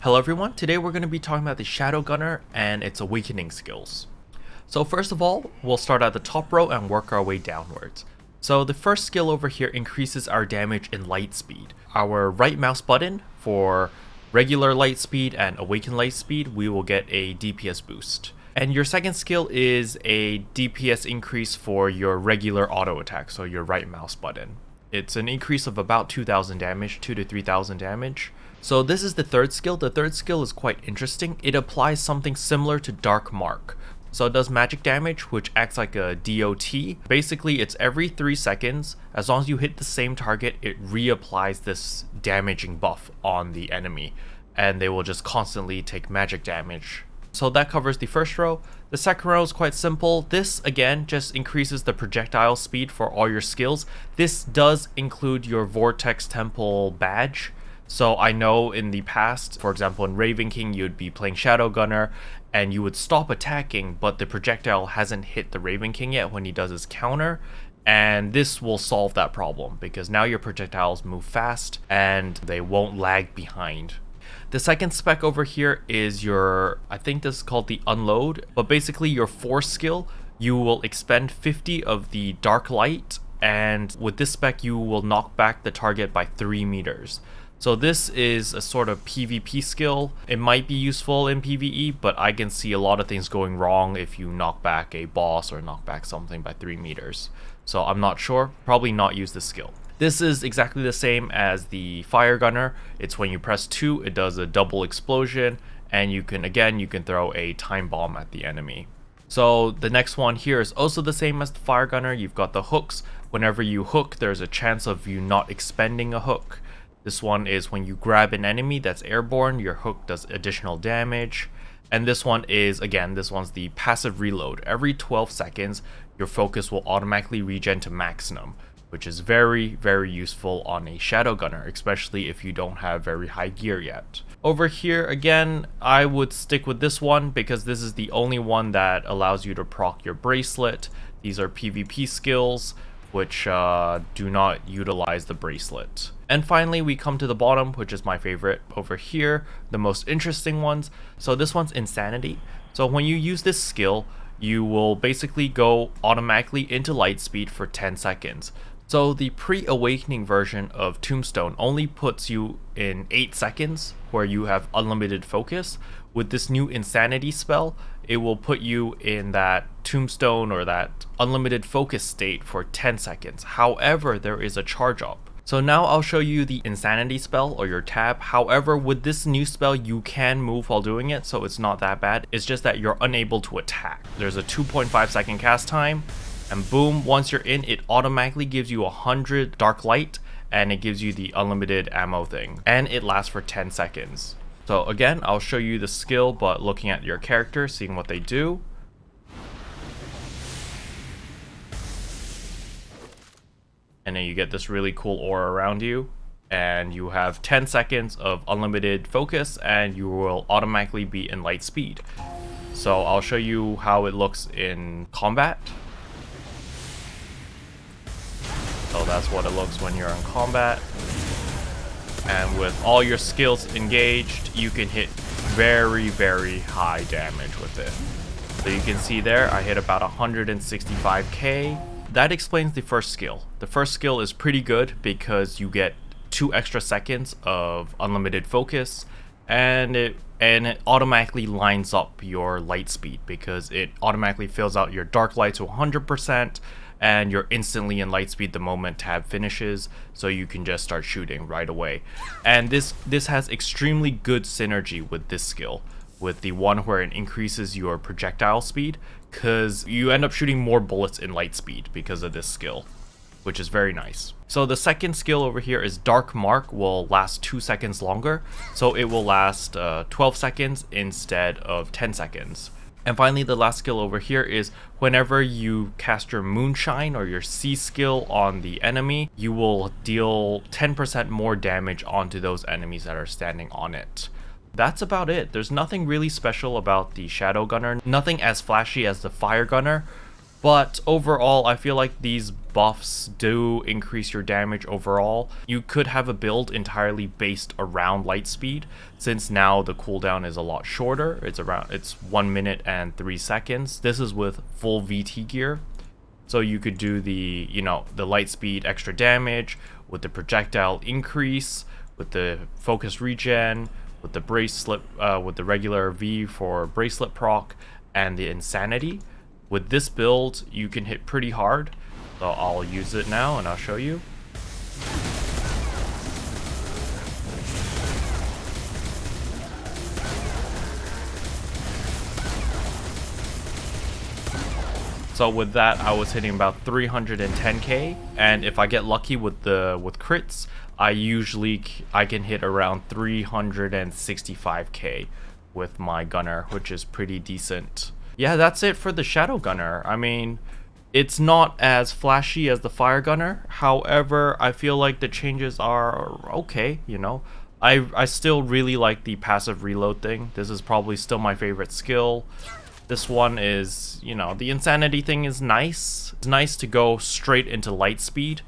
Hello everyone, today we're going to be talking about the Shadow Gunner and its awakening skills. So first of all, we'll start at the top row and work our way downwards. So the first skill over here increases our damage in light speed. Our right mouse button for regular light speed and awakened light speed, we will get a DPS boost. And your second skill is a DPS increase for your regular auto attack, so your right mouse button. It's an increase of about 2,000 damage, 2 to 3,000 damage. So this is the third skill. The third skill is quite interesting. It applies something similar to Dark Mark. So it does magic damage, which acts like a DOT. Basically, it's every 3 seconds. As long as you hit the same target, it reapplies this damaging buff on the enemy, and they will just constantly take magic damage. So that covers the first row. The second row is quite simple. This, again, just increases the projectile speed for all your skills. This does include your Vortex Temple badge. So I know in the past, for example in Raven King, you'd be playing Shadow Gunner and you would stop attacking, but the projectile hasn't hit the Raven King yet when he does his counter. And this will solve that problem because now your projectiles move fast and they won't lag behind. The second spec over here is your, I think this is called the Unload, but basically your force skill, you will expend 50 of the Dark Light, and with this spec you will knock back the target by 3 meters. So this is a sort of PvP skill. It might be useful in PvE, but I can see a lot of things going wrong if you knock back a boss or knock back something by 3 meters. So I'm not sure, probably not use this skill. This is exactly the same as the Fire Gunner. It's when you press 2, it does a double explosion, and you can throw a time bomb at the enemy. So the next one here is also the same as the Fire Gunner. You've got the hooks. Whenever you hook, there's a chance of you not expending a hook. This one is when you grab an enemy that's airborne, your hook does additional damage. And this one is, again, this one's the passive reload. Every 12 seconds, your focus will automatically regen to maximum, which is very, very useful on a Shadow Gunner, especially if you don't have very high gear yet. Over here, again, I would stick with this one because this is the only one that allows you to proc your bracelet. These are PvP skills, which do not utilize the bracelet. And finally, we come to the bottom, which is my favorite over here, the most interesting ones. So this one's Insanity. So when you use this skill, you will basically go automatically into light speed for 10 seconds. So the pre-awakening version of Tombstone only puts you in 8 seconds where you have unlimited focus. With this new Insanity spell, it will put you in that Tombstone or that unlimited focus state for 10 seconds. However, there is a charge up. So now I'll show you the Insanity spell or your tab. However, with this new spell, you can move while doing it, so it's not that bad. It's just that you're unable to attack. There's a 2.5 second cast time, and boom, once you're in, it automatically gives you 100 Dark Light, and it gives you the unlimited ammo thing. And it lasts for 10 seconds. So again, I'll show you the skill, but looking at your character, seeing what they do. And then you get this really cool aura around you, and you have 10 seconds of unlimited focus, and you will automatically be in light speed. So I'll show you how it looks in combat. So that's what it looks when you're in combat. And with all your skills engaged, you can hit very, very high damage with it. So you can see there, I hit about 165k. That explains the first skill. The first skill is pretty good because you get 2 extra seconds of unlimited focus, and it automatically lines up your light speed because it automatically fills out your Dark Light to 100%, and you're instantly in light speed the moment tab finishes, so you can just start shooting right away. And this has extremely good synergy with this skill, with the one where it increases your projectile speed, because you end up shooting more bullets in light speed because of this skill, which is very nice. So the second skill over here is Dark Mark, will last 2 seconds longer, so it will last 12 seconds instead of 10 seconds. And finally, the last skill over here is whenever you cast your Moonshine or your Sea skill on the enemy, you will deal 10% more damage onto those enemies that are standing on it. That's about it. There's nothing really special about the Shadow Gunner, nothing as flashy as the Fire Gunner, But overall, I feel like these buffs do increase your damage overall. You could have a build entirely based around light speed, since now the cooldown is a lot shorter. It's 1 minute and 3 seconds. This is with full VT gear. So you could do the light speed extra damage with the projectile increase, with the focus regen, with the bracelet, with the regular V for bracelet proc, and the insanity. With this build, you can hit pretty hard. So I'll use it now and I'll show you. So with that, I was hitting about 310k, and if I get lucky with crits, I can hit around 365k with my gunner, which is pretty decent. Yeah, that's it for the Shadow Gunner. I mean, it's not as flashy as the Fire Gunner. However, I feel like the changes are okay, you know. I still really like the passive reload thing. This is probably still my favorite skill. This one is, the insanity thing is nice. It's nice to go straight into light speed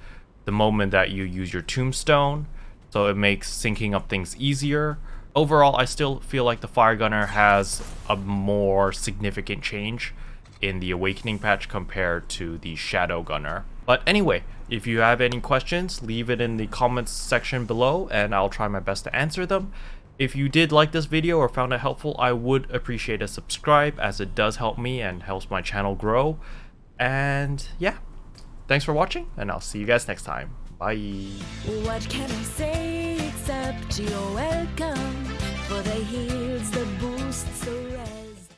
the moment that you use your tombstone, so it makes syncing up things easier. Overall, I still feel like the Fire Gunner has a more significant change in the Awakening patch compared to the Shadow Gunner. But anyway, if you have any questions, leave it in the comments section below and I'll try my best to answer them. If you did like this video or found it helpful, I would appreciate a subscribe, as it does help me and helps my channel grow. And yeah, thanks for watching, and I'll see you guys next time. Bye. What can I say except you're welcome, for the heals, the boosts, the rest.